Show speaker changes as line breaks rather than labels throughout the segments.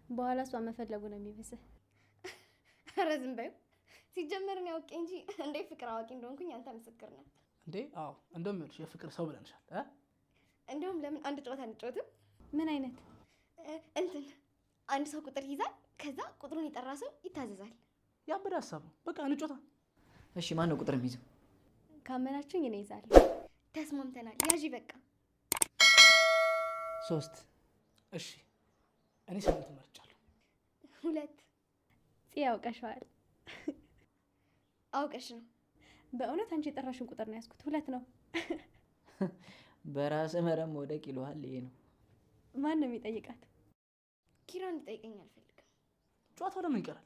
በኋላ እሷ መፈለጉ ነው የሚብስህ።
ኧረ ዝም በይው። ሲጀመር ነው ያውቄ እንጂ እንዴ ፍቅር አዋቂ እንደሆንኩኝ አንተ ምስክር ነህ
እንዴ? አዎ እንደምልሽ የፍቅር ሰው ብለንሻል።
እንደውም ለምን አንድ ጨዋታ አንጫወትም?
ምን አይነት?
እንትን አንድ ሰው ቁጥር ይዛል፣ ከዛ ቁጥሩን የጠራ ሰው ይታዘዛል።
ያበደ ሀሳብ ነው። በቃ እንጫወታ።
እሺ ማን ነው ቁጥር የሚይዘው?
ካመናችሁኝ እኔ ይዛለሁ።
ተስማምተናል። ያዢ በቃ
3
እሺ እኔ 8 መርጫለሁ።
2
ያውቀሻል።
አውቀሽ ነው።
በእውነት አንቺ የጠራሽን ቁጥር ነው ያዝኩት። 2 ነው።
በራስ መረም ወደቅ ይሏል። ይሄ ነው።
ማን ነው የሚጠይቃት?
ኪራ እንድጠይቀኝ አልፈልግም።
ጨዋታው ለምን ይቀራል?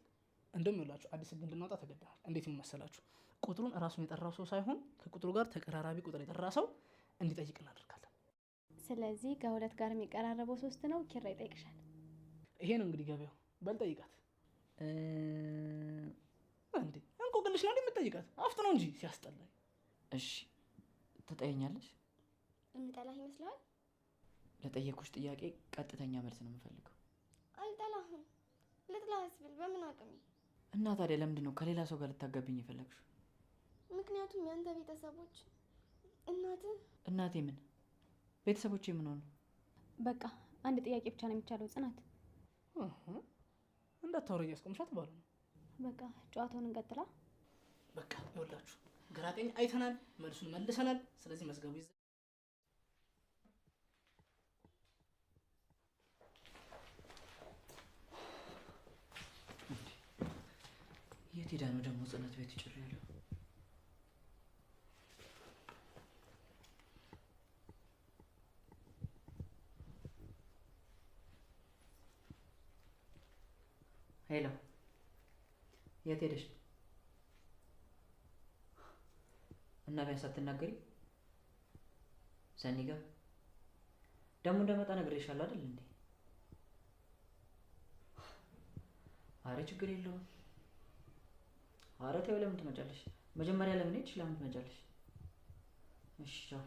እንደምንላችሁ አዲስ ህግ እንድናወጣ ተገደናል። እንዴት መሰላችሁ? ቁጥሩን እራሱን የጠራው ሰው ሳይሆን ከቁጥሩ ጋር ተቀራራቢ ቁጥር የጠራ ሰው እንዲጠይቅ እናደርጋለን።
ስለዚህ ከ2 ጋር የሚቀራረበው 3 ነው። ኪራ ይጠይቅሻል።
ይሄ ነው እንግዲህ ገበያው። በል ጠይቃት። እንዴ እንቆቅልሽ ነው የምትጠይቃት? አፍጥነው እንጂ ሲያስጠላኝ።
እሺ ትጠይኛለሽ?
እንጠላህ ይመስላል?
ለጠየኩሽ ጥያቄ ቀጥተኛ መልስ ነው የምፈልገው።
አልጠላህም። ልጥላህስ ብል በምን አቅሜ?
እና ታዲያ ለምንድን ነው ከሌላ ሰው ጋር ልታጋቢኝ የፈለግሽው?
ምክንያቱም ያንተ ቤተሰቦች
እናቴ ምን ቤተሰቦቼ ምን ሆኑ?
በቃ አንድ ጥያቄ ብቻ ነው የሚቻለው ጽናት።
እንዳታወሪ ያስቆምሻት ባሉ ነው።
በቃ ጨዋታውን እንቀጥላ።
በቃ ይኸውላችሁ ግራቀኝ አይተናል፣ መልሱን መልሰናል። ስለዚህ መዝገቡ ይዘ
የት ሄዳ ነው ደግሞ ጽናት ቤት ጭር ያለው? ሄሎ የት ሄደሽ? እና ቢያንስ አትናገሪ? ሰኒ ጋር ደግሞ እንደመጣ ነግሬሻለሁ አይደል እንዴ? አረ ችግር የለውም። አረ ተይው፣ ለምን ትመጫለሽ? መጀመሪያ ለምን ሄድሽ? ለምን ትመጫለሽ? እሺ ቻው።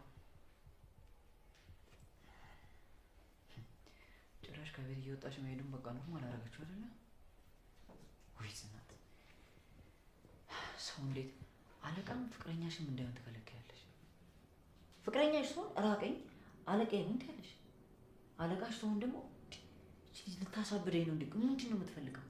ጭራሽ ከቤት እየወጣሽ መሄዱን በቃ ነው አላረጋችሁ አይደለ? ወይ ጽናት፣ ሰው እንዴት አለቃም ፍቅረኛሽም እንዳይሆን ትከለክያለሽ? ፍቅረኛሽ ሲሆን ራቀኝ አለቃዬ ነው ትያለሽ። አለቃሽ ሲሆን ደግሞ ልታሳብደኝ ነው እንዴ? ምንድን ነው የምትፈልገው?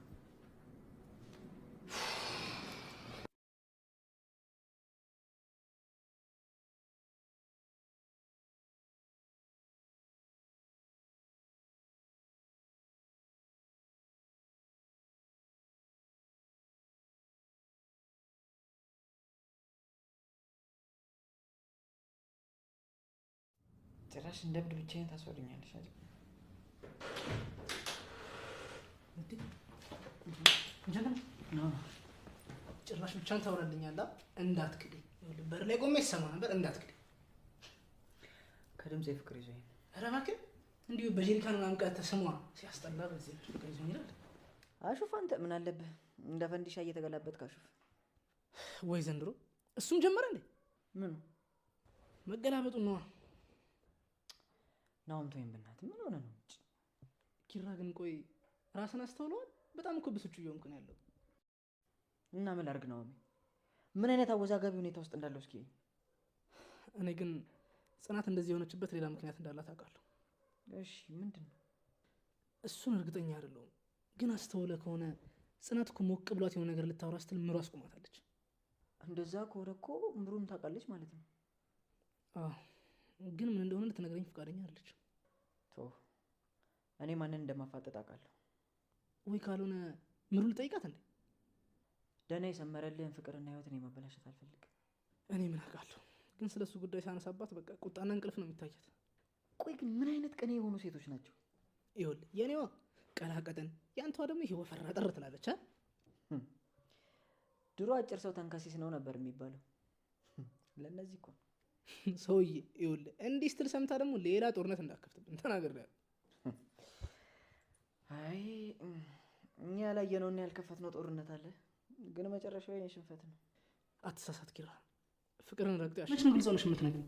ጭራሽ እንደ እብድ ብቻዬን ታስወሪኛለሽ አይደል?
ጭራሽ ብቻን ታወራልኛለህ? እንዳትክደኝ። በር ላይ ቆሜ ይሰማ ነበር። እንዳትክደኝ።
ከድምጼ ፍቅር ይዞኝ።
ኧረ እባክህ እንዲሁ በጀሪካን ማምቀት ተስሟ ሲያስጠላ። በዚህ ፍቅር ይዞኝ ይላል።
አሹፍ አንተ ምን አለብህ? እንደ ፈንዲሻ እየተገላበጥክ አሹፍ።
ወይ ዘንድሮ እሱም ጀመረ እንዴ?
ምን
መገላበጡ ነው?
ናውም ተወኝ በእናትህ። ምን ሆነ ነው?
ኪራ ግን ቆይ ራስን አስተውለዋል? በጣም እኮ ብስጩ እየሆንኩ ነው ያለው።
እና ምን ላድርግ ነው? ምን አይነት አወዛጋቢ ሁኔታ ውስጥ እንዳለው እስኪ።
እኔ ግን ጽናት እንደዚህ የሆነችበት ሌላ ምክንያት እንዳላት አውቃለሁ።
እሺ ምንድን ነው?
እሱን እርግጠኛ አይደለሁም፣ ግን አስተውለ ከሆነ ጽናት እኮ ሞቅ ብሏት የሆነ ነገር ልታወራ ስትል ምሩ አስቆማታለች።
እንደዛ ከሆነ እኮ ምሩም ታውቃለች ማለት ነው።
አዎ፣ ግን ምን እንደሆነ ልትነግረኝ ፈቃደኛ አይደለች።
እኔ ማንን እንደማፋጠጥ አውቃለሁ።
ወይ ካልሆነ ምሩ ልጠይቃት እንዴ?
ደህና የሰመረልህን ፍቅርና ህይወትን የማበላሸት አልፈልግም።
እኔ ምን አውቃለሁ፣ ግን ስለሱ ጉዳይ ሳነሳባት በቃ ቁጣና እንቅልፍ ነው የሚታያት።
ቆይ ግን ምን አይነት ቀኔ የሆኑ ሴቶች ናቸው?
ይኸውልህ የኔዋ ቀላቀጠን፣ ያንተዋ ደግሞ ይሄ ወፈራ ጠር ትላለች።
ድሮ አጭር ሰው ተንከሲስ ነው ነበር የሚባለው። ለነዚህ እኮ
ሰውዬ ይኸውልህ እንዲህ ስትል ሰምታ ደግሞ ሌላ ጦርነት እንዳከፍትብን ተናግሬያለሁ።
አይ እኛ ያላየነውና ያልከፈትነው ጦርነት አለ፣ ግን መጨረሻው የኔ ሽንፈት ነው።
አትሳሳት ኪራ፣ ፍቅርን ረግጦ ያሽ መች ነው ግልጽ ሆነሽ የምትነግሪኝ?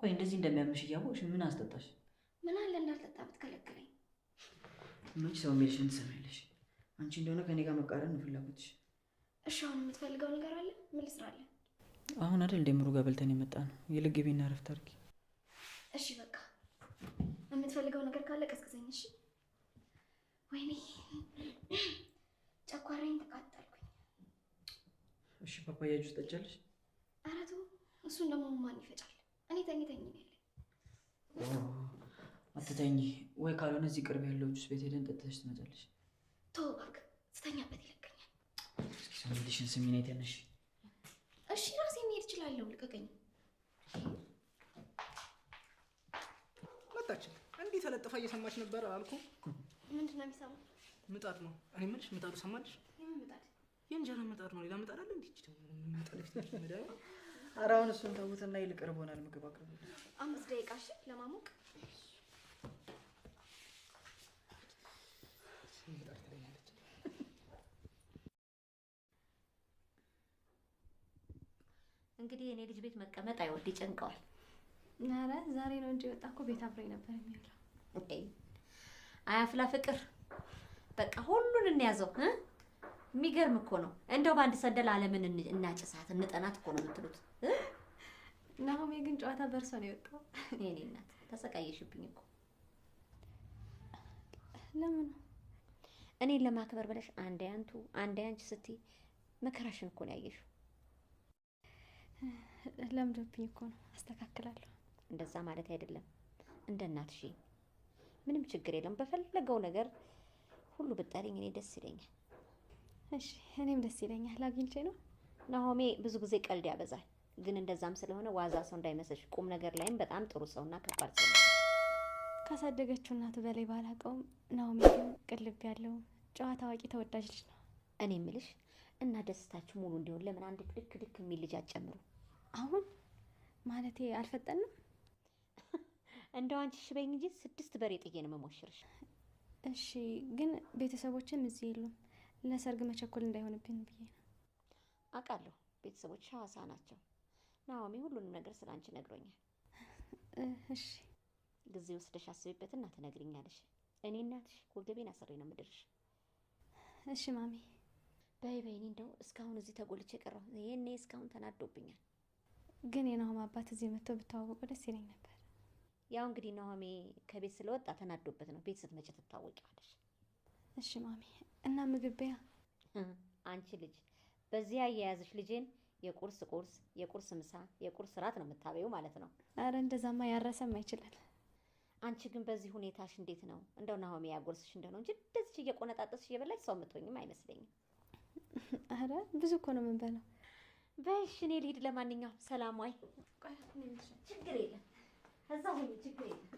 ቆይ እንደዚህ እንደሚያምሽ እያወቅሽ ምን አስጠጣሽ?
ምን አለ እንዳልጠጣ ብትከለክለኝ።
መች ሰው የሚልሽን ትሰሚያለሽ? አንቺ እንደሆነ ከኔ ጋር መቃረን ነው ፍላጎትሽ።
እሺ አሁን የምትፈልገው ነገር አለ? ምን ልስራለን?
አሁን አይደል እንደ ምሩ ጋር በልተን የመጣ ነው። ይልቅ ግቢና እረፍት አድርጊ።
እሺ በቃ የምትፈልገው ነገር ካለ ቀስቅሰኝ። እሺ። ወይኔ ጨጓራዬን ተቃጠልኩኝ።
እሺ ፓፓያ ጁስ ጠጫለሽ?
ኧረ ተው፣ እሱን ደግሞ ማን ይፈጫል? እኔ ተኝ ነው ያለኝ።
አትተኝ። ወይ ካልሆነ እዚህ ቅርብ ያለው ጁስ ቤት ሄደን ጠጥተሽ ትመጣለሽ።
ተው እባክህ፣ ስተኛበት ይለቀኛል።
እስኪ ሰሚልሽን ስሚ ነይ ተነሽ።
እሺ ራሴ መሄድ እችላለሁ፣ ልቀቀኝ።
መጣች። እንዲህ ተለጥፋ እየሰማች ነበር አልኩ።
ምንድን ነው የሚሰማው?
ምጣድ ነው። እኔ የምልሽ ምጣዱ ሰማልሽ?
የምን ምጣድ?
የእንጀራ ምጣድ ነው። ሌላ ምጣድ አለ እንዴ? ምጣድ ፊት መዳያ።
ኧረ አሁን እሱን ተውትና ይልቅ እርቦናል፣ ምግብ አቅርቡ።
5 ደቂቃ እሺ፣ ለማሞቅ።
ምጣድ ትለኛለች።
እንግዲህ የኔ ልጅ ቤት መቀመጥ አይወድ ይጨንቀዋል።
ኧረ ዛሬ ነው እንጂ የወጣ እኮ ቤት አብሮኝ ነበር የሚውለው።
አያፍላ ፍቅር በቃ ሁሉን እንያዘው። የሚገርም እኮ ነው። እንደው በአንድ ሰንደል ዓለምን እናጭሳት እንጠናት እኮ ነው የምትሉት።
ናሆሜ ግን ጨዋታ በርሶ ነው የወጣው።
የኔ እናት ተሰቃየሽብኝ እኮ።
ለምን?
እኔን ለማክበር ብለሽ አንዴ አንቱ አንዴ አንቺ ስትይ መከራሽን እኮ ነው ያየሽው።
ለምዶብኝ እኮ ነው፣ አስተካክላለሁ።
እንደዛ ማለት አይደለም። እንደ እናትሽ ምንም ችግር የለም። በፈለገው ነገር ሁሉ ብጠሪኝ እኔ ደስ ይለኛል።
እሺ እኔም ደስ ይለኛል። አግኝቼ ነው።
ናሆሜ ብዙ ጊዜ ቀልድ ያበዛል፣ ግን እንደዛም ስለሆነ ዋዛ ሰው እንዳይመስልሽ። ቁም ነገር ላይም በጣም ጥሩ ሰውና ከባድ ሰው ነው።
ካሳደገችው እናቱ በላይ ባላውቀውም ናሆሜ ግን ቅልብ ያለው ጨዋ፣ ታዋቂ፣ ተወዳጅ ልጅ ነው።
እኔ የምልሽ እና ደስታችሁ ሙሉ እንዲሆን ለምን አንድ ድክ የሚል ልጅ አትጨምሩ?
አሁን ማለቴ አልፈጠንም።
እንደው አንቺ ሽበኝ እንጂ 6 በሬ ጥዬ ነው መሞሽርሽ።
እሺ ግን ቤተሰቦችም እዚህ የሉም። ለሰርግ መቸኮል እንዳይሆንብን ብዬ ነው።
አውቃለሁ ቤተሰቦች ሐዋሳ ናቸው። ናሆሜ ሁሉንም ነገር ስላንቺ ነግሮኛል።
እሺ
ጊዜ ወስደሽ አስቢበትና ትነግሪኛለሽ። እኔ እናትሽ ወገቤን አስሬ ነው የምድርሽ።
እሺ ማሚ።
በይ እኔ እንደው እስካሁን እዚህ ተጎልቼ ቀረሁ። ይሄኔ እስካሁን ተናዶብኛል።
ግን የናሆም አባት እዚህ መጥቶ ብታዋወቁ ደስ ይለኝ ነበር።
ያው እንግዲህ ናሆሜ ከቤት ስለወጣ ተናዶበት ነው። ቤት ስትመጪ ትታወቂዋለሽ።
እሺ ማሚ። እና ምግብ በያ።
አንቺ ልጅ በዚህ አያያዝሽ ልጄን የቁርስ የቁርስ ምሳ፣ የቁርስ ራት ነው የምታበይው ማለት ነው።
አረ እንደዛማ ያረሰም አይችላል።
አንቺ ግን በዚህ ሁኔታሽ እንዴት ነው? እንደው ናሆሜ ያጎርስሽ እንደሆነ እንጂ እንደዚህ እየቆነጣጠስሽ እየበላሽ ሰው የምትሆኝም አይመስለኝም።
አረ ብዙ እኮ ነው የምንበላው።
በይሽ እኔ ልሂድ። ለማንኛውም ሰላም ዋይ። ችግር የለም እዛ ሁኚ፣ ችግር የለም።